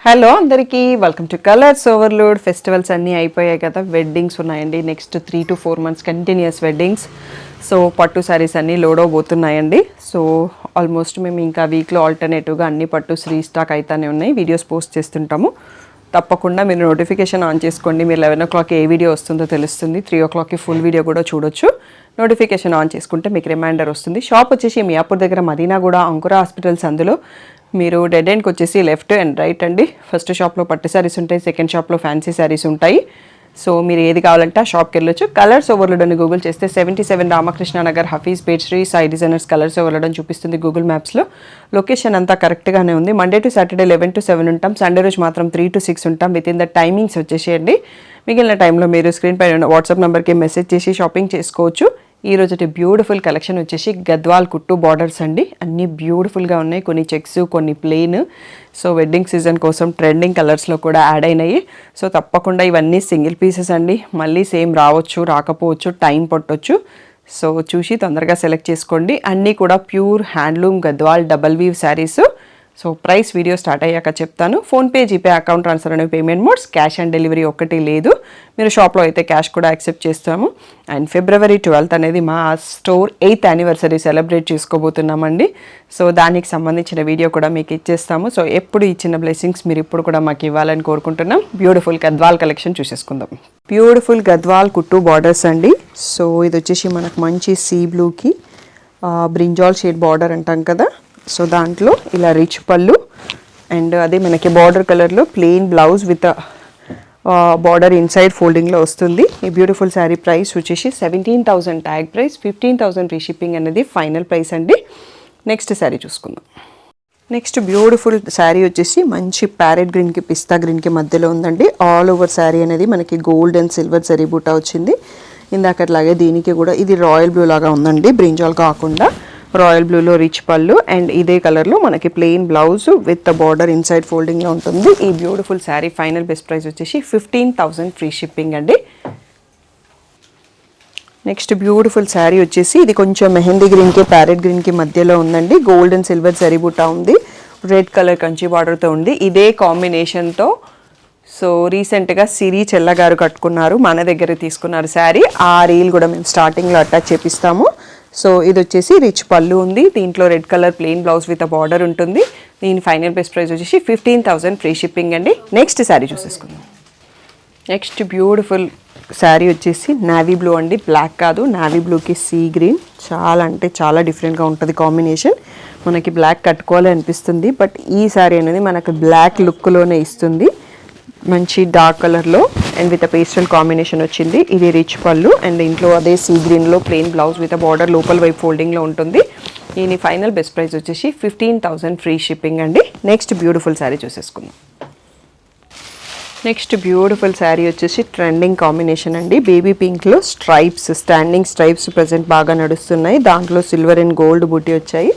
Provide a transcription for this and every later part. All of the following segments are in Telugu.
హలో అందరికీ welcome to colours overload. Festivals అన్నీ అయిపోయాయి కదా, వెడ్డింగ్స్ ఉన్నాయండి. Next 3 to 4 months continuous weddings. So పట్టు శారీస్ అన్నీ లోడ్ అవబోతున్నాయండి. సో ఆల్మోస్ట్ మేము ఇంకా వీక్లో ఆల్టర్నేటివ్గా అన్ని పట్టుస్ రీస్టాక్ అయితేనే ఉన్నాయి. వీడియోస్ పోస్ట్ చేస్తుంటాము. తప్పకుండా మీరు నోటిఫికేషన్ ఆన్ చేసుకోండి. మీరు 11 o'clock ఏ వీడియో వస్తుందో తెలుస్తుంది. 3 o'clockకి ఫుల్ వీడియో కూడా చూడొచ్చు. నోటిఫికేషన్ ఆన్ చేసుకుంటే మీకు రిమైండర్ వస్తుంది. షాప్ వచ్చేసి మియాపూర్ దగ్గర మదీనాగూడ అంకుర హాస్పిటల్స్. అందులో మీరు డెడ్ ఎండ్కి వచ్చేసి లెఫ్ట్ అండ్ రైట్ అండి. ఫస్ట్ షాప్లో పట్టు శారీస్ ఉంటాయి, సెకండ్ షాప్లో ఫ్యాన్సీ శారీస్ ఉంటాయి. సో మీరు ఏది కావాలంటే ఆ షాప్కి వెళ్ళొచ్చు. కలర్స్ ఓవర్లోడ్ అని గూగుల్ చేస్తే 77 Ramakrishna Nagar Hafeez Pet Sri Sai designers colours overload అని చూపిస్తుంది గూగుల్ మ్యాప్స్లో. లొకేషన్ అంతా కరెక్ట్గానే ఉంది. మండే టు సాటర్డే 11 to 7 ఉంటాం. సండే రోజు మాత్రం 3 to 6 ఉంటాం. విత్ ఇన్ ద టైమింగ్స్ వచ్చేసేయండి. మిగిలిన టైంలో మీరు స్క్రీన్ పైన వాట్సాప్ నెంబర్కి మెసేజ్ చేసి షాపింగ్ చేసుకోవచ్చు. ఈ రోజు బ్యూటిఫుల్ కలెక్షన్ వచ్చేసి గద్వాల్ కుట్టు బార్డర్స్ అండి. అన్నీ బ్యూటిఫుల్గా ఉన్నాయి. కొన్ని చెక్స్, కొన్ని ప్లెయిన్. సో వెడ్డింగ్ సీజన్ కోసం ట్రెండింగ్ కలర్స్లో కూడా యాడ్ అయినాయి. సో తప్పకుండా ఇవన్నీ సింగిల్ పీసెస్ అండి. మళ్ళీ సేమ్ రావచ్చు, రాకపోవచ్చు, టైం పట్టొచ్చు. సో చూసి తొందరగా సెలెక్ట్ చేసుకోండి. అన్నీ కూడా pure handloom Gadwal double weave sarees. So price video start అయ్యాక చెప్తాను. ఫోన్పే, జీపే, అకౌంట్ ట్రాన్స్ఫర్ అనేవి payment modes. Cash on delivery ఒక్కటి లేదు. మీరు షాప్లో అయితే క్యాష్ కూడా యాక్సెప్ట్ చేస్తాము. అండ్ February 12th అనేది మా స్టోర్ 8th anniversary సెలబ్రేట్ చేసుకోబోతున్నామండి. సో దానికి సంబంధించిన వీడియో కూడా మీకు ఇచ్చేస్తాము. సో ఎప్పుడు ఇచ్చిన బ్లెస్సింగ్స్ మీరు ఇప్పుడు కూడా మాకు ఇవ్వాలని కోరుకుంటున్నాం. బ్యూటిఫుల్ గద్వాల్ కలెక్షన్ చూసేసుకుందాం. బ్యూటిఫుల్ గద్వాల్ కుట్టు బార్డర్స్ అండి. సో ఇది వచ్చేసి మనకు మంచి సీ బ్లూకి బ్రింజాల్ షేడ్ బార్డర్ అంటాం కదా. సో దాంట్లో ఇలా రిచ్ పళ్ళు అండ్ అదే మనకి బార్డర్ కలర్లో plain blouse with border inside ఫోల్డింగ్లో వస్తుంది. ఈ బ్యూటిఫుల్ శారీ ప్రైస్ వచ్చేసి 17,000 ట్యాగ్ ప్రైస్, 15,000 ఫ్రీ షిప్పింగ్ అనేది ఫైనల్ ప్రైస్ అండి. నెక్స్ట్ శారీ చూసుకుందాం. నెక్స్ట్ బ్యూటిఫుల్ శారీ వచ్చేసి మంచి ప్యారెట్ గ్రీన్కి పిస్తా గ్రీన్కి మధ్యలో ఉందండి. ఆల్ ఓవర్ శారీ అనేది మనకి గోల్డ్ అండ్ సిల్వర్ జరీ బూటా వచ్చింది. ఇందాకట్లాగే దీనికి కూడా ఇది రాయల్ బ్లూ లాగా ఉందండి, బ్రింజాల్ కాకుండా. రాయల్ బ్లూలో రిచ్ పళ్ళు అండ్ ఇదే కలర్లో మనకి plain blouse with border inside ఫోల్డింగ్లో ఉంటుంది. ఈ beautiful sari final best price వచ్చేసి 15,000 ఫ్రీ షిప్పింగ్ అండి. నెక్స్ట్ బ్యూటిఫుల్ శారీ వచ్చేసి ఇది కొంచెం మెహందీ గ్రీన్కి ప్యారెట్ గ్రీన్కి మధ్యలో ఉందండి. గోల్డ్ అండ్ సిల్వర్ జరీ బూటా ఉంది. రెడ్ కలర్ కంచి బార్డర్తో ఉంది. ఇదే కాంబినేషన్తో సో రీసెంట్గా సిరి చెల్లగారు కట్టుకున్నారు, మన దగ్గర తీసుకున్నారు శారీ. ఆ రీల్ కూడా మేము స్టార్టింగ్లో అటాచ్ చేపిస్తాము. సో ఇది వచ్చేసి రిచ్ పళ్ళు ఉంది. దీంట్లో red colour plain blouse with border ఉంటుంది. దీని ఫైనల్ బెస్ట్ ప్రైస్ వచ్చేసి 15,000 ఫ్రీ షిప్పింగ్ అండి. నెక్స్ట్ శారీ చూసేసుకుందాం. నెక్స్ట్ బ్యూటిఫుల్ శారీ వచ్చేసి నావీ బ్లూ అండి. బ్లాక్ కాదు, నావీ బ్లూకి సీ గ్రీన్. చాలా అంటే చాలా డిఫరెంట్గా ఉంటుంది కాంబినేషన్. మనకి బ్లాక్ కట్టుకోవాలి అనిపిస్తుంది, బట్ ఈ శారీ అనేది మనకు బ్లాక్ లుక్లోనే ఇస్తుంది. మంచి డార్క్ కలర్లో అండ్ విత్ పేస్టల్ కాంబినేషన్ వచ్చింది. ఇది రిచ్ పళ్ళు అండ్ ఇంట్లో అదే సీ గ్రీన్లో ప్లెయిన్ బ్లౌజ్ విత్ బార్డర్ లోపల వైపు ఫోల్డింగ్లో ఉంటుంది. దీని ఫైనల్ బెస్ట్ ప్రైస్ వచ్చేసి 15,000 ఫ్రీ షిప్పింగ్ అండి. నెక్స్ట్ బ్యూటిఫుల్ శారీ చూసేసుకుందాం. నెక్స్ట్ బ్యూటిఫుల్ శారీ వచ్చేసి ట్రెండింగ్ కాంబినేషన్ అండి. బేబీ పింక్లో స్ట్రైప్స్, స్టాండింగ్ స్ట్రైప్స్ ప్రజెంట్ బాగా నడుస్తున్నాయి. దాంట్లో సిల్వర్ అండ్ గోల్డ్ బూటీ వచ్చాయి.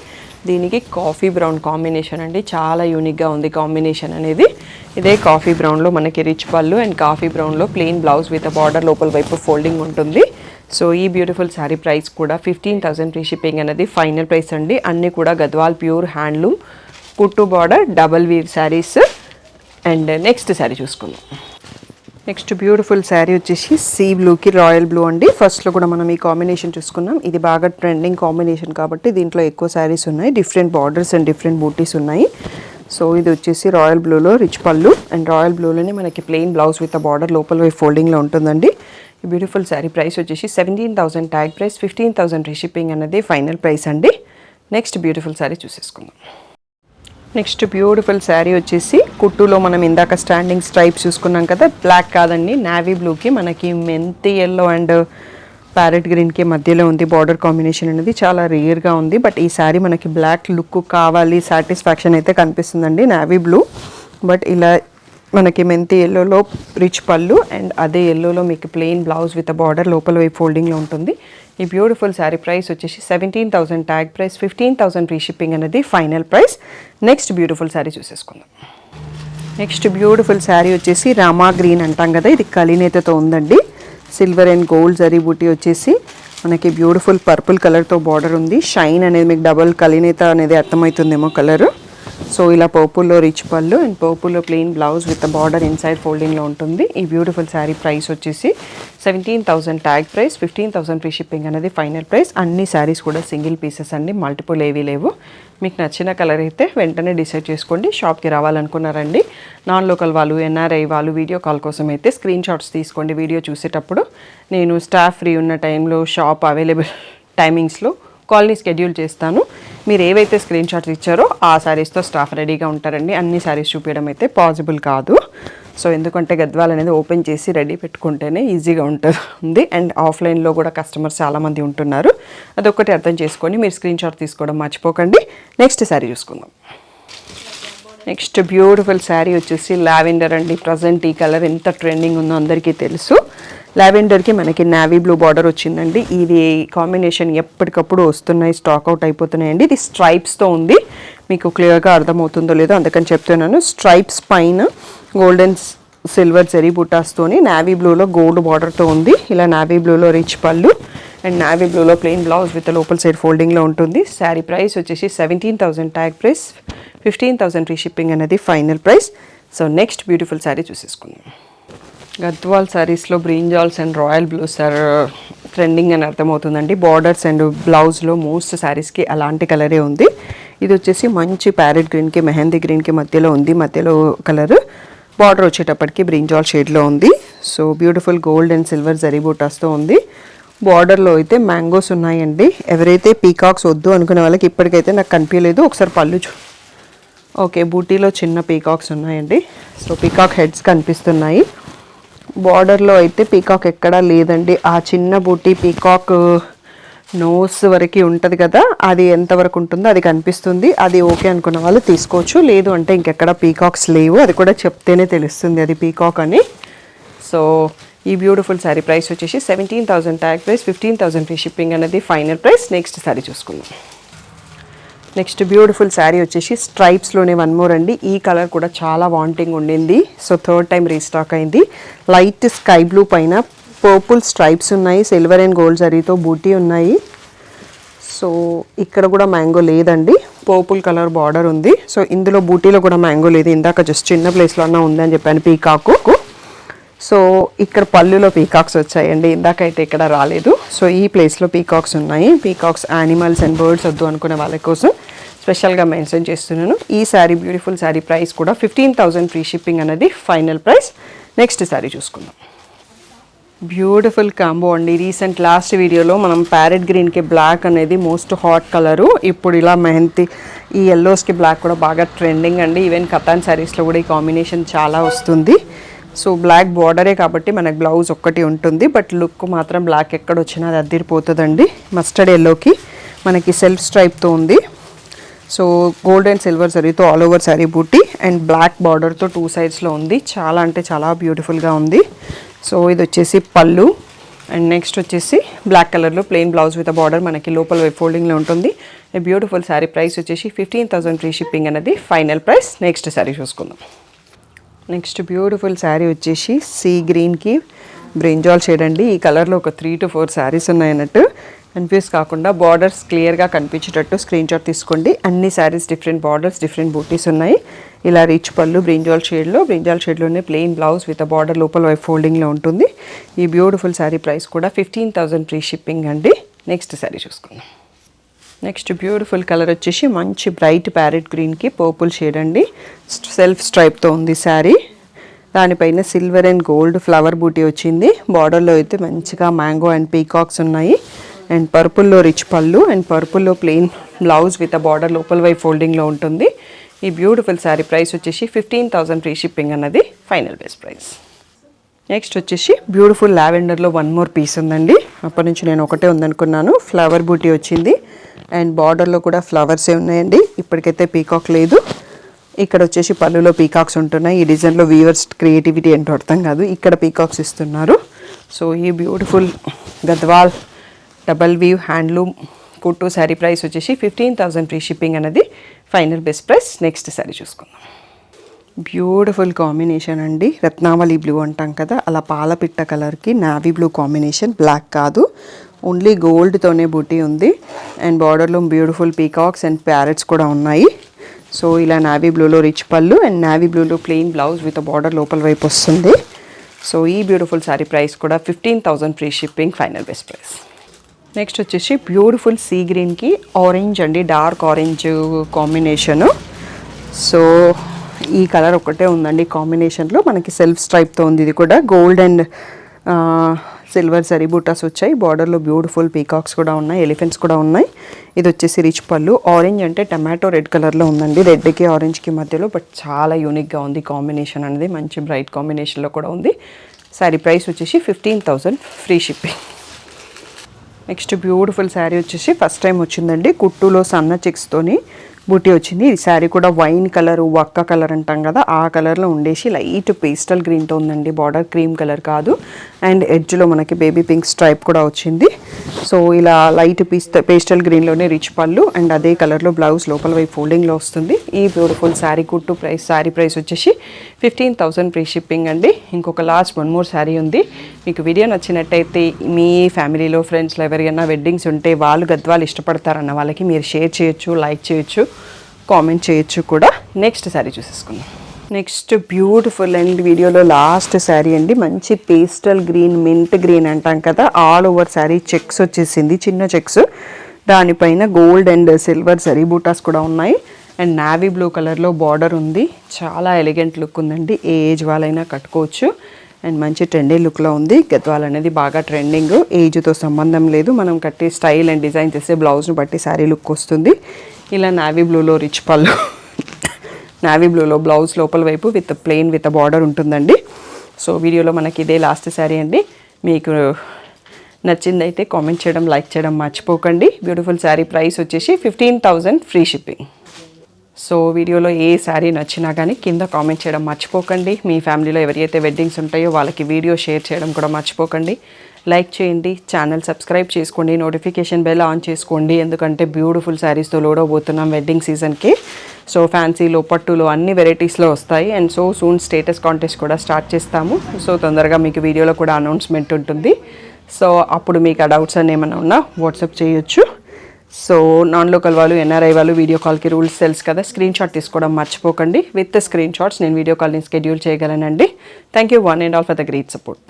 దీనికి కాఫీ బ్రౌన్ కాంబినేషన్ అండి. చాలా యూనిక్గా ఉంది కాంబినేషన్ అనేది. ఇదే కాఫీ బ్రౌన్లో మనకి రిచ్ పళ్ళు అండ్ కాఫీ బ్రౌన్లో ప్లెయిన్ బ్లౌజ్ విత్ బార్డర్ లోపల వైపు ఫోల్డింగ్ ఉంటుంది. సో ఈ బ్యూటిఫుల్ శారీ ప్రైస్ కూడా 15,000 ఫ్రీ షిప్పింగ్ అనేది ఫైనల్ ప్రైస్ అండి. అన్నీ కూడా గద్వాల్ ప్యూర్ హ్యాండ్లూమ్ కుట్టు border double weave sarees. And next sari చూసుకుందాం. నెక్స్ట్ బ్యూటిఫుల్ శారీ వచ్చేసి సీ బ్లూకి రాయల్ బ్లూ అండి. ఫస్ట్లో కూడా మనం ఈ కాంబినేషన్ చూసుకున్నాం. ఇది బాగా ట్రెండింగ్ కాంబినేషన్ కాబట్టి దీంట్లో ఎక్కువ శారీస్ ఉన్నాయి. Different borders and different butis ఉన్నాయి. సో ఇది వచ్చేసి రాయల్ బ్లూలో రిచ్ పళ్ళు అండ్ రాయల్ బ్లూలోనే మనకి ప్లెయిన్ బ్లౌజ్ విత్ బార్డర్ లోపల వైపు ఫోల్డింగ్లో ఉంటుందండి. ఈ బ్యూటిఫుల్ శారీ ప్రైస్ వచ్చేసి 17,000 ట్యాగ్ ప్రైస్, 15,000 ఫ్రీ షిప్పింగ్ అనేది ఫైనల్ ప్రైస్ అండి. నెక్స్ట్ బ్యూటిఫుల్ శారీ చూసేసుకుందాం. నెక్స్ట్ బ్యూటిఫుల్ శారీ వచ్చేసి కుట్టులో మనం ఇందాక స్టాండింగ్ స్ట్రైప్స్ చూసుకున్నాం కదా, బ్లాక్ కాదండి, నావీ బ్లూకి మనకి మెంతి ఎల్లో అండ్ ప్యారెట్ గ్రీన్కి మధ్యలో ఉంది. బార్డర్ కాంబినేషన్ అనేది చాలా రేర్గా ఉంది, బట్ ఈ శారీ మనకి బ్లాక్ లుక్ కావాలి, సాటిస్ఫాక్షన్ అయితే కనిపిస్తుందండి. నావీ బ్లూ బట్ ఇలా మనకి మెంతి ఎల్లోలో రిచ్ పళ్ళు అండ్ అదే ఎల్లోలో మీకు ప్లెయిన్ బ్లౌజ్ విత్ బార్డర్ లోపల వైపు ఫోల్డింగ్లో ఉంటుంది. ఈ బ్యూటిఫుల్ శారీ ప్రైస్ వచ్చేసి 17,000 ట్యాగ్ ప్రైస్, 15,000 ఫ్రీ షిప్పింగ్ అనేది final price. Next beautiful sari చూసేసుకుందాం. నెక్స్ట్ బ్యూటిఫుల్ శారీ వచ్చేసి రామా గ్రీన్ అంటాం కదా, ఇది కలినేతతో ఉందండి. Silver and gold zari buti వచ్చేసి మనకి బ్యూటిఫుల్ పర్పుల్ కలర్తో బార్డర్ ఉంది. షైన్ అనేది మీకు డబుల్ కలినేత అనేది అర్థమవుతుందేమో కలరు. సో ఇలా పర్పుల్లో రిచ్ పళ్ళు అండ్ పర్పుల్లో plain blouse with border inside ఫోల్డింగ్లో ఉంటుంది. ఈ బ్యూటిఫుల్ శారీ ప్రైస్ వచ్చేసి 17,000 ట్యాగ్ ప్రైస్, 15,000 ఫ్రీ షిప్పింగ్ అనేది ఫైనల్ ప్రైస్. అన్ని శారీస్ కూడా సింగిల్ పీసెస్ అండి, మల్టిపుల్ ఏవీ లేవు. మీకు నచ్చిన కలర్ అయితే వెంటనే డిసైడ్ చేసుకోండి. షాప్కి రావాలనుకున్నారండి, నాన్ లోకల్ వాళ్ళు, ఎన్ఆర్ఐ వాళ్ళు వీడియో కాల్ కోసం అయితే స్క్రీన్ షాట్స్ తీసుకోండి. వీడియో చూసేటప్పుడు నేను స్టాఫ్ ఫ్రీ ఉన్న టైంలో షాప్ అవైలబుల్ టైమింగ్స్లో కాల్ని షెడ్యూల్ చేస్తాను. మీరు ఏవైతే స్క్రీన్ షాట్స్ ఇచ్చారో ఆ శారీస్తో స్టాఫ్ రెడీగా ఉంటారండి. అన్ని శారీస్ చూపించడం అయితే పాసిబుల్ కాదు. సో ఎందుకంటే గద్వాల్ అనేది ఓపెన్ చేసి రెడీ పెట్టుకుంటేనే ఈజీగా ఉంటుంది. అండ్ ఆఫ్లైన్లో కూడా కస్టమర్స్ చాలామంది ఉంటున్నారు. అదొక్కటి అర్థం చేసుకొని మీరు స్క్రీన్ షాట్ తీసుకోవడం మర్చిపోకండి. నెక్స్ట్ శారీ చూసుకుందాం. నెక్స్ట్ బ్యూటిఫుల్ శారీ వచ్చేసి లావెండర్ అండి. ప్రజెంట్ ఈ కలర్ ఎంత ట్రెండింగ్ ఉందో అందరికీ తెలుసు. లావెండర్కి మనకి నావీ బ్లూ బార్డర్ వచ్చిందండి. ఇది కాంబినేషన్ ఎప్పటికప్పుడు వస్తున్నాయి, స్టాక్ అవుట్ అయిపోతున్నాయండి. ఇది స్ట్రైప్స్తో ఉంది, మీకు క్లియర్గా అర్థమవుతుందో లేదో అందుకని చెప్తున్నాను. స్ట్రైప్స్ పైన గోల్డెన్ సిల్వర్ జరీ బుటాస్తోని నావీ బ్లూలో గోల్డ్ బార్డర్తో ఉంది. ఇలా నావీ బ్లూలో రిచ్ పళ్ళు అండ్ నావీ బ్లూలో ప్లెయిన్ బ్లౌజ్ విత్ లోపల సైడ్ ఫోల్డింగ్లో ఉంటుంది. శారీ ప్రైస్ వచ్చేసి 17,000 ట్యాగ్ ప్రైస్, 15,000 ఫ్రీ షిప్పింగ్ అనేది final price. So next beautiful sari చూసేసుకుందాం. గద్వాల్ శారీస్లో brinjals and royal blues are trending అని అర్థమవుతుందండి. బార్డర్స్ అండ్ బ్లౌజ్లో మోస్ట్ శారీస్కి అలాంటి కలరే ఉంది. ఇది వచ్చేసి మంచి ప్యారెట్ గ్రీన్కి మెహందీ గ్రీన్కి మధ్యలో ఉంది. మధ్యలో కలర్ బార్డర్ వచ్చేటప్పటికి బ్రింజాల్ షేడ్లో ఉంది. So beautiful gold and silver zari బూటాస్తో ఉంది. బార్డర్లో అయితే మ్యాంగోస్ ఉన్నాయండి. ఎవరైతే పీకాక్స్ వద్దు అనుకునే వాళ్ళకి ఇప్పటికైతే నాకు కనిపించలేదు. ఒకసారి పళ్ళు ఓకే, బూటీలో చిన్న పీకాక్స్ ఉన్నాయండి. సో పీకాక్ హెడ్స్ కనిపిస్తున్నాయి. బార్డర్లో అయితే పీకాక్ ఎక్కడా లేదండి. ఆ చిన్న బూటీ పీకాక్ నోస్ వరకు ఉంటుంది కదా, అది ఎంతవరకు ఉంటుందో అది కనిపిస్తుంది. అది ఓకే అనుకున్న వాళ్ళు తీసుకోవచ్చు, లేదు అంటే ఇంకెక్కడ పీకాక్స్ లేవు. అది కూడా చెప్తేనే తెలుస్తుంది అది పీకాక్ అని. సో ఈ బ్యూటిఫుల్ శారీ ప్రైస్ వచ్చేసి 17,000 ట్యాగ్ ప్రైస్, 15,000 ఫ్రీ షిప్పింగ్ అనేది ఫైనల్ ప్రైస్. నెక్స్ట్ శారీ చూసుకుందాం. నెక్స్ట్ బ్యూటిఫుల్ శారీ వచ్చేసి స్ట్రైప్స్లోనే వన్ మోర్ అండి. ఈ కలర్ కూడా చాలా వాంటింగ్ ఉండింది. సో థర్డ్ టైం రీస్టాక్ అయింది. లైట్ స్కై బ్లూ పైన పర్పుల్ స్ట్రైప్స్ ఉన్నాయి, సిల్వర్ అండ్ గోల్డ్ జరీతో బూటీ ఉన్నాయి. సో ఇక్కడ కూడా మ్యాంగో లేదండి, పర్పుల్ కలర్ బార్డర్ ఉంది. సో ఇందులో బూటీలో కూడా మ్యాంగో లేదు. ఇందాక జస్ట్ చిన్న ప్లేస్లో అన్నా ఉందని చెప్పాను పీకాకు. సో ఇక్కడ పళ్ళులో పీకాక్స్ వచ్చాయండి, ఇందాకైతే ఇక్కడ రాలేదు. సో ఈ ప్లేస్లో పీకాక్స్ ఉన్నాయి. పీకాక్స్ యానిమల్స్ అండ్ బర్డ్స్ వద్దు అనుకునే వాళ్ళ కోసం స్పెషల్గా మెన్షన్ చేస్తున్నాను. ఈ శారీ బ్యూటిఫుల్ శారీ ప్రైస్ కూడా 15,000 ఫ్రీ షిప్పింగ్ అనేది ఫైనల్ ప్రైస్. నెక్స్ట్ శారీ చూసుకుందాం. బ్యూటిఫుల్ కాంబో అండి. రీసెంట్ లాస్ట్ వీడియోలో మనం ప్యారెట్ గ్రీన్కి బ్లాక్ అనేది మోస్ట్ హాట్ కలరు. ఇప్పుడు ఇలా మెహందీ ఈ ఎల్లోస్కి బ్లాక్ కూడా బాగా ట్రెండింగ్ అండి. ఈవెన్ కతాన్ శారీస్లో కూడా ఈ కాంబినేషన్ చాలా వస్తుంది. సో బ్లాక్ బార్డరే కాబట్టి మనకు బ్లౌజ్ ఒక్కటి ఉంటుంది, బట్ లుక్ మాత్రం బ్లాక్ ఎక్కడ వచ్చినా అది అద్దిరిపోతుందండి. మస్టర్డ్ ఎల్లోకి మనకి సెల్ఫ్ స్ట్రైప్తో ఉంది. సో గోల్డ్ అండ్ సిల్వర్ జరీతో all over sari buti and black బార్డర్తో టూ సైడ్స్లో ఉంది. చాలా అంటే చాలా బ్యూటిఫుల్గా ఉంది. సో ఇది వచ్చేసి పళ్ళు అండ్ నెక్స్ట్ వచ్చేసి బ్లాక్ కలర్లో ప్లెయిన్ బ్లౌజ్ విత్ బార్డర్ మనకి లోపల వెబ్ ఫోల్డింగ్లో ఉంటుంది. ఈ బ్యూటిఫుల్ శారీ ప్రైస్ వచ్చేసి 15,000 ఫ్రీ షిప్పింగ్ అనేది ఫైనల్ ప్రైస్. నెక్స్ట్ శారీ చూసుకుందాం. నెక్స్ట్ బ్యూటిఫుల్ శారీ వచ్చేసి సీ గ్రీన్కి బ్రింజాల్ షేడ్ అండి. ఈ కలర్లో ఒక 3 to 4 శారీస్ ఉన్నాయన్నట్టు. కన్ఫ్యూజ్ కాకుండా బార్డర్స్ క్లియర్గా కనిపించేటట్టు స్క్రీన్ షాట్ తీసుకోండి. అన్ని sarees different borders, different butis ఉన్నాయి. ఇలా రిచ్ పళ్ళు బ్రింజాల్ షేడ్లోనే ప్లెయిన్ బ్లౌజ్ విత్ బార్డర్ లోపల వైపు ఫోల్డింగ్లో ఉంటుంది. ఈ బ్యూటిఫుల్ శారీ ప్రైస్ కూడా 15,000 ఫ్రీ షిప్పింగ్ అండి. నెక్స్ట్ శారీ చూసుకుందాం. నెక్స్ట్ బ్యూటిఫుల్ కలర్ వచ్చేసి మంచి బ్రైట్ ప్యారెట్ గ్రీన్కి పర్పుల్ షేడ్ అండి. సెల్ఫ్ స్ట్రైప్తో ఉంది శారీ. దానిపైన silver and gold flower buti వచ్చింది. బార్డర్లో అయితే మంచిగా మ్యాంగో అండ్ పీకాక్స్ ఉన్నాయి. అండ్ పర్పుల్లో రిచ్ పళ్ళు అండ్ పర్పుల్లో ప్లెయిన్ బ్లౌజ్ విత్ బార్డర్ లోపల వైపు ఫోల్డింగ్లో ఉంటుంది. ఈ బ్యూటిఫుల్ శారీ ప్రైస్ వచ్చేసి 15,000 ఫ్రీ షిప్పింగ్ అన్నది ఫైనల్ బెస్ట్ ప్రైస్. నెక్స్ట్ వచ్చేసి బ్యూటిఫుల్ లావెండర్లో వన్ మోర్ పీస్ ఉందండి. అప్పటి నుంచి నేను ఒకటే ఉందనుకున్నాను. ఫ్లవర్ బూటీ వచ్చింది అండ్ బార్డర్లో కూడా ఫ్లవర్సే ఉన్నాయండి. ఇప్పటికైతే పీకాక్ లేదు. ఇక్కడ వచ్చేసి పళ్ళులో పీకాక్స్ ఉంటున్నాయి. ఈ డిజైన్లో వీవర్స్ క్రియేటివిటీ ఏంటో అర్థం కాదు, ఇక్కడ పీకాక్స్ ఇస్తున్నారు. సో ఈ beautiful Gadwal double weave handloom కుట్టు శారీ ప్రైస్ వచ్చేసి 15,000 ఫ్రీ షిప్పింగ్ అనేది final best price. Next sari చూసుకుందాం. బ్యూటిఫుల్ కాంబినేషన్ అండి. రత్నావళి బ్లూ అంటాం కదా, అలా పాలపిట్ట కలర్కి నావీ బ్లూ కాంబినేషన్. బ్లాక్ కాదు, ఓన్లీ గోల్డ్తోనే బూటీ ఉంది. అండ్ బార్డర్లో బ్యూటిఫుల్ పీకాక్స్ అండ్ ప్యారెట్స్ కూడా ఉన్నాయి. సో ఇలా నావీ బ్లూలో రిచ్ పళ్ళు అండ్ నావీ బ్లూలో ప్లెయిన్ బ్లౌజ్ విత్ బార్డర్ లోపల వైపు వస్తుంది. సో ఈ బ్యూటిఫుల్ శారీ ప్రైస్ కూడా 15,000 free shipping, final best price. Next వచ్చేసి బ్యూటిఫుల్ సీ గ్రీన్కి ఆరెంజ్ అండి, డార్క్ ఆరెంజ్ కాంబినేషను. సో ఈ కలర్ ఒకటే ఉందండి కాంబినేషన్లో, మనకి సెల్ఫ్ స్ట్రైప్తో ఉంది. ఇది కూడా gold and silver zari buttas వచ్చాయి. బార్డర్లో బ్యూటిఫుల్ పీకాక్స్ కూడా ఉన్నాయి, ఎలిఫెంట్స్ కూడా ఉన్నాయి. ఇది వచ్చేసి రిచ్ పళ్ళు. ఆరెంజ్ అంటే టమాటో రెడ్ కలర్లో ఉందండి, రెడ్కి ఆరెంజ్కి మధ్యలో, బట్ చాలా యూనిక్గా ఉంది కాంబినేషన్ అనేది, మంచి బ్రైట్ కాంబినేషన్లో కూడా ఉంది. శారీ ప్రైస్ వచ్చేసి 15,000 free shipping. Next beautiful sari వచ్చేసి ఫస్ట్ టైం వచ్చిందండి, కుట్టులో సన్న చెక్స్తోని బూటీ వచ్చింది. ఈ శారీ కూడా వైన్ కలర్, వక్క కలర్ అంటాం కదా, ఆ కలర్లో ఉండేసి లైట్ పేస్టల్ గ్రీన్తో ఉందండి. బార్డర్ క్రీమ్ కలర్ కాదు, అండ్ ఎడ్జ్లో మనకి బేబీ పింక్ స్ట్రైప్ కూడా వచ్చింది. సో ఇలా light pastel గ్రీన్లోనే rich pallu and అదే కలర్లో బ్లౌజ్ లోపల వైపు ఫోల్డింగ్లో వస్తుంది. ఈ బ్యూటిఫుల్ శారీ కుట్టు ప్రైస్, శారీ ప్రైస్ వచ్చేసి 15,000 ఫ్రీ షిప్పింగ్ అండి. ఇంకొక లాస్ట్ 1 more శారీ ఉంది. మీకు వీడియో నచ్చినట్టయితే మీ ఫ్యామిలీలో ఫ్రెండ్స్లో ఎవరికైనా వెడ్డింగ్స్ ఉంటే, వాళ్ళు గద్వాలు ఇష్టపడతారన్న వాళ్ళకి మీరు షేర్ చేయొచ్చు, లైక్ చేయొచ్చు, కామెంట్ చేయొచ్చు కూడా. నెక్స్ట్ శారీ చూసేసుకుందాం. నెక్స్ట్ బ్యూటిఫుల్ అండ్ వీడియోలో లాస్ట్ శారీ అండి, మంచి పేస్టల్ గ్రీన్, మింట్ గ్రీన్ అంటాం కదా, ఆల్ ఓవర్ శారీ చెక్స్ వచ్చేసింది, చిన్న చెక్స్. దానిపైన gold and silver zari buttas కూడా ఉన్నాయి అండ్ నావీ బ్లూ కలర్లో బార్డర్ ఉంది. చాలా ఎలిగెంట్ లుక్ ఉందండి, ఏ ఏజ్ వాళ్ళైనా కట్టుకోవచ్చు అండ్ మంచి ట్రెండీ లుక్లో ఉంది. గద్వాల్ అనేది బాగా ట్రెండింగ్, ఏజ్తో సంబంధం లేదు, మనం కట్టే స్టైల్ అండ్ డిజైన్ చేసే బ్లౌజ్ను బట్టి శారీ లుక్ వస్తుంది. ఇలా నావీ బ్లూలో రిచ్ పళ్ళు, నావీ బ్లూలో బ్లౌజ్ లోపల వైపు విత్ ప్లెయిన్ విత్ బార్డర్ ఉంటుందండి. సో వీడియోలో మనకి ఇదే లాస్ట్ శారీ అండి. మీకు నచ్చిందైతే కామెంట్ చేయడం, లైక్ చేయడం మర్చిపోకండి. బ్యూటిఫుల్ శారీ ప్రైస్ వచ్చేసి 15,000 ఫ్రీ షిప్పింగ్. సో వీడియోలో ఏ శారీ నచ్చినా కానీ కింద కామెంట్ చేయడం మర్చిపోకండి. మీ ఫ్యామిలీలో ఎవరైతే వెడ్డింగ్స్ ఉంటాయో వాళ్ళకి వీడియో షేర్ చేయడం కూడా మర్చిపోకండి. లైక్ చేయండి, ఛానల్ సబ్స్క్రైబ్ చేసుకోండి, నోటిఫికేషన్ బెల్ ఆన్ చేసుకోండి, ఎందుకంటే బ్యూటిఫుల్ శారీస్తో లోడ్ అవబోతున్నాం వెడ్డింగ్ సీజన్కి. సో ఫ్యాన్సీలో, పట్టులో అన్ని వెరైటీస్లో వస్తాయి and so soon status contest కూడా స్టార్ట్ చేస్తాము. సో తొందరగా మీకు వీడియోలో కూడా అనౌన్స్మెంట్ ఉంటుంది. సో అప్పుడు మీకు ఆ డౌట్స్ అన్నీ ఏమైనా ఉన్నా వాట్సాప్ చేయొచ్చు. సో నాన్ లోకల్ వాళ్ళు, ఎన్ఆర్ఐ వాళ్ళు వీడియో కాల్కి రూల్స్ తెలుసు కదా, స్క్రీన్ షాట్ తీసుకోవడం మర్చిపోకండి. విత్ స్క్రీన్ షాట్స్ నేను వీడియో కాల్ని షెడ్యూల్ చేయగలనండి. Thank you one and all for the great support.